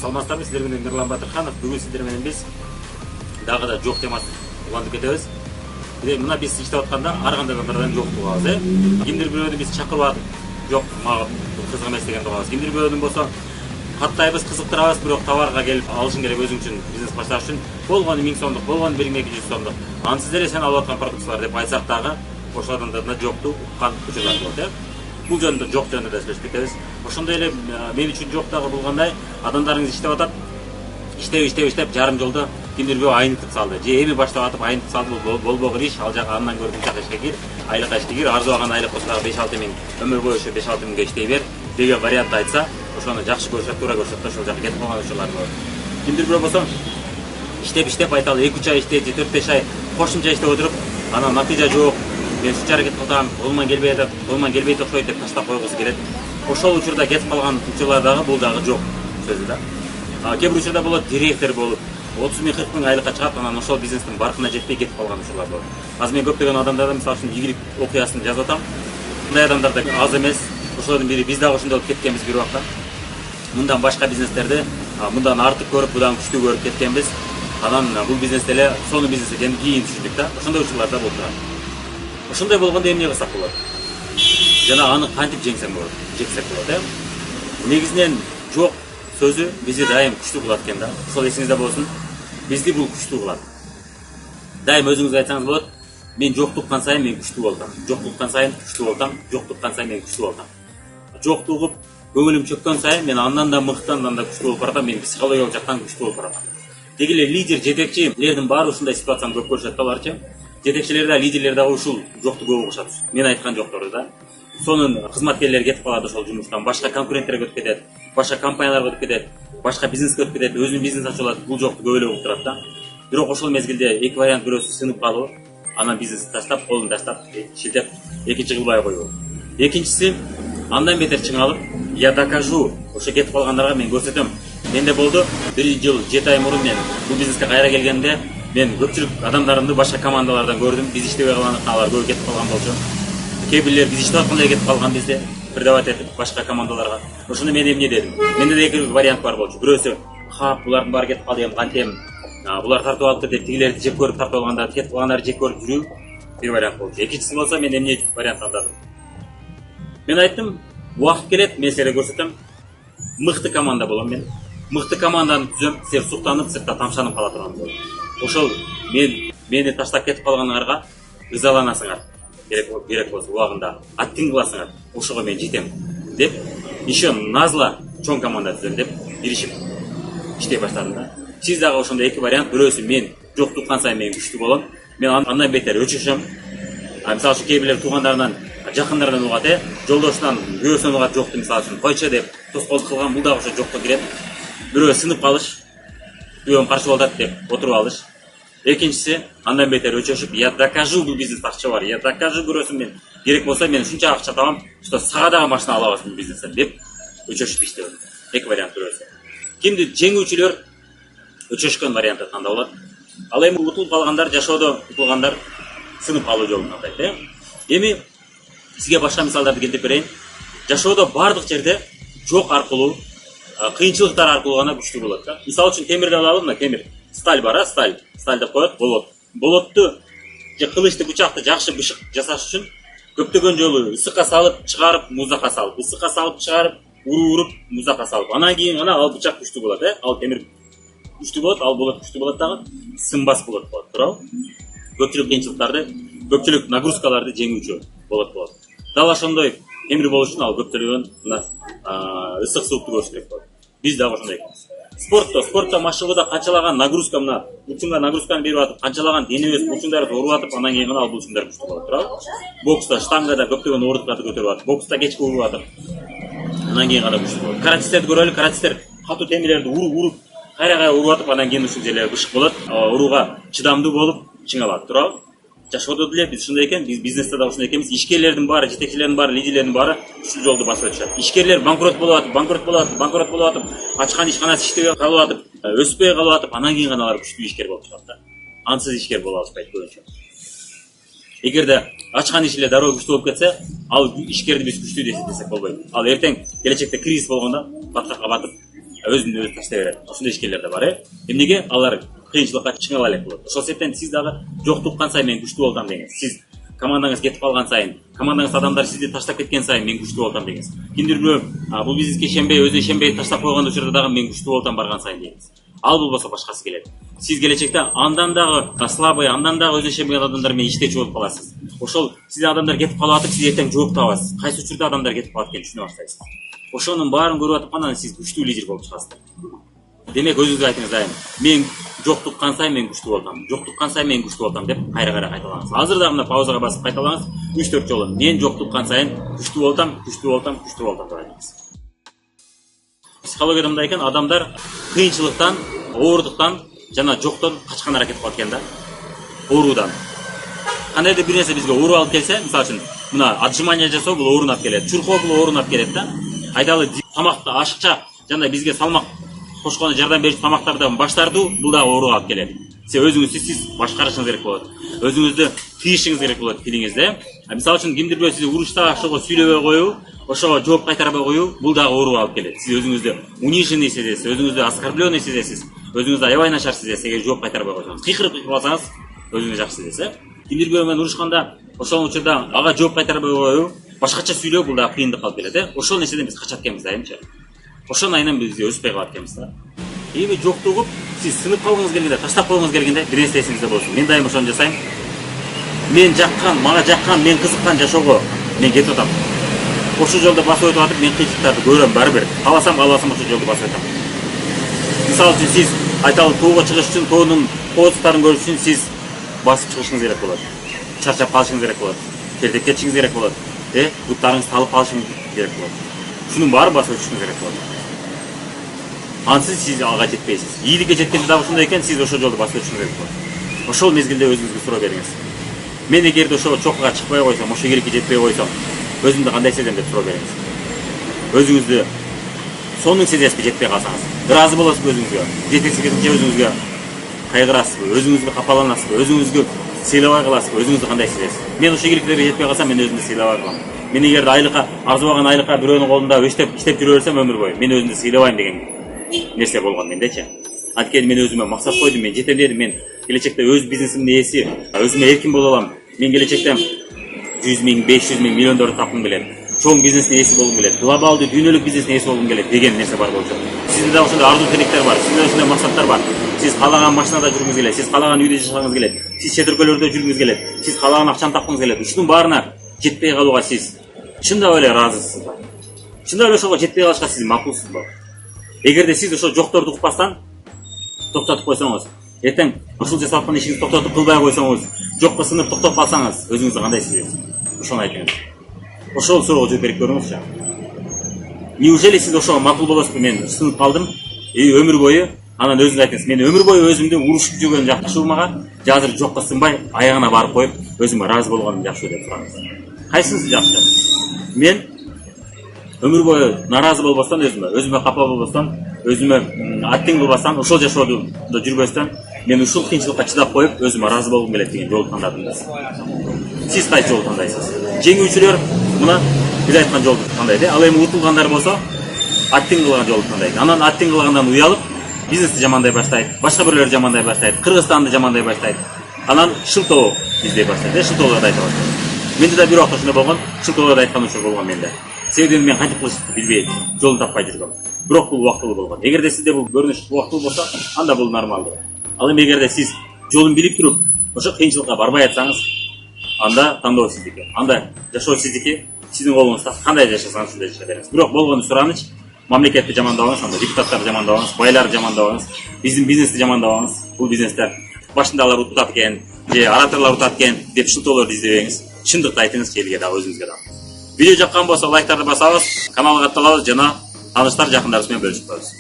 Саламатсыздарбы, сиздер менен Мирлан Батырханов. Бүгүн сиздер менен биз дагы да жок темасы улантып кетебиз. Мына биз иштеп атканда ар кандай адамдардан жок тугабыз, Кимдир бирөөнү биз чакырып атып, жок, мага кызык эмес деген тугабыз. Кимдир бирөөнүн болсо каттайбыз, кызыктырабыз, бирок товарга келип алышың керек өзүң үчүн, бизнес башташ үчүн. Болгону 1000 сомдук, болгону 1200 сомдук. Аны сиздер сен алып аткан продукциялар деп айтсак дагы, ошол адамдарда жокту уккан учурлар болот, Бул жөнүндө жок жөнүндө да сүйлөшүп кетебиз. Ошондой эле мен үчүн жок дагы бул кандай? Адамдарыңыз иштеп атат, иштеп жарым жолдо кимдир бирөө айнытып салды. Же эми баштап атып айнытып салды, болбогор иш, ал жака андан көрүп мынча ишке кир, айлыкка ишке кир, арзуаган айлык болсо 5-6 миң, өмүр бою ошо 5-6 миңге иштей бер деген вариант айтса, ошону жакшы көрүшөт, туура көрүшөт, ошол жака кетип калган учурлар болот. Кимдир бирөө болсо иштеп айталы 2-3 ай иштейт, 4-5 ай кошумча иштеп отуруп, анан натыйжа жок. Мен ушунча аракет кылсам, колуман келбейт окшойт деп таштап койгусу келет. Ошол учурда кетип калган учурлар дагы бул дагы жок сөзү да. Кээ бир учурда болот, директор болуп 30 миң 40 миң айлыкка чыгат, анан ошол бизнестин баркына жетпей кетип калган учурлар болот. Азыр мен көптөгөн адамдардан мисалы үчүн ийгилик окуясын жазып атам. Мындай адамдар да аз эмес. Ошолордун бири биз дагы ошондой болуп кеткенбиз бир убакта. Мындан башка бизнестерди мындан артык көрүп, мындан күчтүү көрүп кеткенбиз. Анан бул бизнесте эле сонун бизнес экенин кийин түшүндүк да. Ошондой учурлар да болуп турат. Ошондой болгондо эмне кылсак болот? Жана аны кантип жеңсек болот, Негизинен жок сөзү бизди дайым күчтүү кылат экен да. Ошол эсиңизде болсун. Бизди бул күчтүү кылат. Дайым өзүңүз айтсаңыз болот. Мен жоктуккан сайын мен күчтүү болдум. Жоктуккан сайын күчтүү болдум. Жоктуккан сайын мен күчтүү болдум. Жоктугуп көңүлүм чөккөн сайын мен андан да мыкты, андан да күчтүү болуп баратам. Мен психологиялык жактан күчтүү болуп баратам. Деги эле лидер, жетекчилердин баары ушундай ситуацияны көп көрүшөт да аларчы. Жетекчилер да, лидерлер да ушул жокту көп угушат. Мен айткан жокторду да. Сонун кызматкерлер кетип калат ошол жумуштан, башка конкуренттерге өтүп кетет, башка компанияларга өтүп кетет, башка бизнеске өтүп кетет, өзүнүн бизнес ачып алат, бул жокту көп эле угуп турат да. Бирок ошол мезгилде эки вариант, бирөөсү сынып калуу, анан бизнести таштап, колун таштап, шилтеп, экинчи кылбай коюу. Экинчиси, андан бетер чыңалып, я докажу, ошо кетип калгандарга мен көрсөтөм. Менде болду, 1 жыл 7 ай мурун мен бул бизнеске кайра келгенде, мен көпчүлүк адамдарымды башка командалардан көрдүм, биз иштебей калгандыктан алар көп кетип калган болчу. Кээ бирлер биз иштеп атканда кетип калган бизде, предавать этип башка командаларга. Ошондо мен эмне дедим? Менде да эки вариант бар болчу. Бирөөсү, булардын баары кетип калды, эми кантем? Булар тартып алыпты деп тигилерди жеп көрүп тартып алгандар, кетип калгандарды жеп көрүп жүрүү бир вариант болчу. Экинчиси болсо мен эмне вариант тандадым? Мен айттым, убакыт келет, мен силерге көрсөтөм. Мыкты команда болом мен. Мыкты команданы түзөм, силер суктанып, сыртта тамшанып кала турган болот. Ошол мени таштап кетип калгандарга ырзаланасыңар. Керек болсо убагында аттин кыласыңар, ошого мен жетем деп, еще назла чоң команда түзөм деп киришип иштей баштадым да. Сиз дагы ошондой эки вариант, бирөөсү мен жок туккан сайын мен күчтүү болом, мен андан бетер өчүшөм. Мисалы үчүн кээ бирлер туугандарынан, жакындарынан угат, жолдошунан, күйөөсүнөн угат жокту мисалы үчүн койчу деп тоскоолдук кылган, бул дагы ошо жокко кирет. Бирөө сынып калыш, күйөөм каршы болуп атат деп отуруп алыш. Экинчиси, андан бетер өчөшүп, я докажу бул бизнес акча бар, я докажу көрөсүм мен. Керек болсо мен ушунча акча табам, что сага дагы машина алабыз бул бизнестен деп өчөшүп иштебем. Эки вариант бирөөсү. Кимди жеңүүчүлөр өчөшкөн вариантты тандап алат. Ал эми утулуп калгандар, жашоодо утулгандар сынып калуу жолун тандайт, Эми сизге башка мисалдарды келтирип берейин. Жашоодо бардык жерде жок аркылуу, кыйынчылыктар аркылуу гана күчтүү болот да. Мисалы үчүн темирди алалы, мына темир. Сталь бар, сталь деп коет, болот. Болотту же кылычты, бычакты жакшы бышык жасаш үчүн көптөгөн жолу ысыкка салып, чыгарып, муздакка салып, ысыкка салып, чыгарып, уруп, муздакка салып. Анан кийин гана ал бычак күчтүү болот, Ал темир күчтүү болот, ал болот күчтүү болот дагы, сынбас болот, туурабы? Көпчүлүк кыйынчылыктарды, көпчүлүк нагрузкаларды жеңүүчү болот. Дал ошондой темир болуш үчүн ал көптөгөн ысык суукту көрүш керек болот. Биз дагы ошондой экенбиз. Спортто машыгууда канчалаган нагрузка мына булчуңга нагрузканы берип атып, канчалаган денебиз булчуңдарды уруп атып, анан кийин гана ал булчуңдар күчтүү болот, туурабы? Бокста, штангада көптөгөн ооруктарды көтөрүп атып, бокста кечке уруп атып, анан кийин гана күчтүү болот. Каратисттерди көрөлү, каратисттер катуу темирлерди уруп, кайра уруп атып, анан кийин ушул жерлер бышык болот, урууга чыдамдуу болуп чыңалат, туурабы? Жашоодо деле биз ушундай экен, биз бизнесте да ушундай экенбиз. Ишкерлердин баары, жетекчилердин баары, лидерлердин баары ушул жолду басып өтүшөт. Ишкерлер банкрот болуп атып, ачкан ишканасы иштебей калып атып, өспөй калып атып, анан кийин гана алар күчтүү ишкер болуп чыгат да. Ансыз ишкер боло алышпайт көбүнчө. Эгерде ачкан иш эле дароо күчтүү болуп кетсе, ал ишкерди биз күчтүү десек болбойт. Ал эртең келечекте кризис болгондо баткакка батып өзүн өзү таштай берет. Ошондой ишкерлер да бар, Эмнеге алар кыйынчылыкка чыга алек болот. Ошол себептен сиз дагы жок туккан сайын мен күчтүү болдум деңиз. Сиз командаңыз кетип калган сайын, командаңыз адамдар сизди таштап кеткен сайын мен күчтүү болдум деңиз. Кимдир бирөө бул бизнеске ишенбей, өзү ишенбей таштап койгон учурда дагы мен күчтүү болдум барган сайын деңиз. Ал болбосо башкасы келет. Сиз келечекте андан дагы слабый, андан дагы өзү ишенбеген адамдар менен иштечү болуп каласыз. Ошол сиздин адамдар кетип калып атып, сиз эртең жооп табасыз. Кайсы учурда адамдар кетип калат экенин түшүнө баштайсыз. Ошонун баарын көрүп атып анан сиз күчтүү лидер болуп чыгасыздар. Демек өзүңүзгө айтыңыз дайым. Мен жок туккан сайын мен күчтүү болдум. Жок туккан сайын мен күчтүү болдум деп кайра кайталаңыз. Азыр дагы мына паузага басып кайталаңыз. 3-4 жолу. Мен жок туккан сайын күчтүү болдум, күчтүү болдум, күчтүү болдум деп айтыңыз. Психологияда мындай экен, адамдар кыйынчылыктан, оорундуктан жана жоктон качкан аракет кылат экен да. Оорудан. Кандайдыр бир нерсе бизге оору алып келсе, мисалы үчүн мына отжимание жасоо бул ооруну алып келет. Чуркоо бул ооруну алып келет да. Айдалы тамакты ашыкча жана бизге салмак кошкону жардам берүүчү тамактардан баш тартуу бул да ооруга алып келет. Сиз өзүңүздү сиз башкарышыңыз керек болот. Өзүңүздү тыйышыңыз керек болот тилиңизде. Мисалы үчүн кимдир бирөө сизди урушта ошого сүйлөбөй коюу, ошого жооп кайтарбай коюу бул да ооруга алып келет. Сиз өзүңүздү униженный сезесиз, өзүңүздү оскорбленный сезесиз, өзүңүздү аябай начар сезесиз эгер жооп кайтарбай койсоңуз. Кыйкырып калсаңыз өзүңүз жакшы сезесиз. Кимдир бирөө менен урушканда ошол учурда ага жооп кайтарбай коюу, башкача сүйлөө бул да кыйындык алып келет. Ошол нерседен биз качат экенбиз дайымчы. Ошонун айынан бизге өспөй калат экенбиз да. Эми жокту угуп, сиз сынып калгыңыз келгенде, таштап койгуңуз келгенде бир нерсе эсиңизде болсун. Мен дайым ошону жасайм. Мен жаккан, мага жаккан, мен кызыккан жашоого мен кетип атам. Ошол жолдо басып өтүп атып, мен кыйынчылыктарды көрөм барбир. Кааласам, каалбасам ошол жолдо басып өтөм. Мисалы үчүн сиз айталы тоого чыгыш үчүн, тоонун кооздуктарын көрүш үчүн сиз басып чыгышыңыз керек болот. Чарчап калышыңыз керек болот. Тердеп кетишиңиз керек болот. Буттарыңызды талып калышыңыз керек болот. Шунун баарын басып өтүшүңүз керек болот. Ансыз сиз ага жетпейсиз. Ийгиликке жеткенде дагы ушундай экен, сиз ошол жолду басып өтүшүңүз керек болот. Ошол мезгилде өзүңүзгө суроо бериңиз. Мен эгерде ошол чокуга чыкпай койсом, ошол ийгиликке жетпей койсом, өзүмдү кандай сезем деп суроо бериңиз. Өзүңүздү сонун сезесизби жетпей калсаңыз? Ыраазы болосузбу өзүңүзгө? Жетексиздикке өзүңүзгө кайгырасызбы? Өзүңүзгө капаланасызбы? Өзүңүзгө сыйлабай каласызбы? Өзүңүздү кандай сезесиз? Мен ошол ийгиликтерге жетпей калсам, мен өзүмдү сыйлабай калам. Мен эгерде айлыкка, арзыбаган айлыкка бирөөнүн колунда иштеп жүрө берсем өмүр бою, мен өзүмдү сыйлабайм деген нерсе болгон мендечи. Анткени мен өзүмө максат койдум, мен жетем дедим, мен келечекте өз бизнесимдин ээси, өзүмө эркин боло алам. Мен келечекте 100 миң, 500 миң, миллиондорду тапкым келет. Чоң бизнестин ээси болгум келет. Глобалдуу дүйнөлүк бизнестин ээси болгум келет деген нерсе бар болчу. Сизде да ошондой арзуу тилектер бар, сизде ошондой максаттар бар. Сиз каалаган машинада жүргүңүз келет, сиз каалаган үйдө жашагыңыз келет, сиз чет өлкөлөрдө жүргүңүз келет, сиз каалаган акчаны тапкыңыз келет. Ушунун баарына жетпей калууга сиз чындап эле ыраазысызбы? Чындап эле ошого жетпей калышка сиз макулсузбу? Эгерде сиз ошол жокторду укпастан токтотуп койсоңуз, эртең ушул жасап аткан ишиңизди токтотуп кылбай койсоңуз, жокко сынып токтоп калсаңыз, өзүңүздү кандай сезесиз? Ошону айтыңыз. Ошол суроого жооп берип көрүңүзчү. Неужели сиз ошого макул болосузбу? Мен сынып калдым, өмүр бою, анан өзүңүз айтыңыз. Мен өмүр бою өзүмдү урушуп жүргөн жакшыбы мага, же азыр жокко сынбай, аягына барып коюп, өзүмө ыраазы болгоным жакшыбы деп сураңыз. Кайсынысы жакшы? Мен өмүр бою наразы болбостон өзүмө капа болбостон, өзүмө аттең кылбастан, ошол жашоодо жүрбөстөн, мен ушул кыйынчылыкка чыдап коюп, өзүмө ыраазы болгум келет деген жолду тандадым. Сиз кайсы жолду тандайсыз? Жеңүүчүлөр мына биз айткан жолду тандайт. Ал эми утулгандар болсо, аттең кылган жолду тандайт. Анан аттең кылгандан уялып, бизнести жамандай баштайт, башка бирлер жамандай баштайт, Кыргызстанды жамандай баштайт. Анан шылтоо издей баштайт, шылтоолорду айта баштайт. Менде да бир убакта ошондой болгон, шылтоолорду айткан учур болгон менде. Себеби мен кантип кылышты билбей, жолун таппай жүргөм. Бирок бул убактылуу болгон. Эгерде сизде бул көрүнүш убактылуу болсо, анда бул нормалдуу. Ал эми эгерде сиз жолун билип туруп, ошо кыйынчылыкка барбай атсаңыз, анда тандоо сиздики. Анда жашоо сиздики, сиздин колуңузда кандай жашасаңыз шундай жашай бериңиз. Бирок болгону сураныч, мамлекетти жамандабаңыз, анда депутаттарды жамандабаңыз, байларды жамандабаңыз, биздин бизнести жамандабаңыз. Бул бизнесте башындагылар утат экен, же ораторлор утат экен деп шылтоолорду издебеңиз. Чындыкты айтыңыз элге дагы, өзүңүзгө дагы. Видео жаккан болсо лайктарды басабыз, каналга катталабыз жана тааныштар, жакындарыбыз менен бөлүшүп коебуз.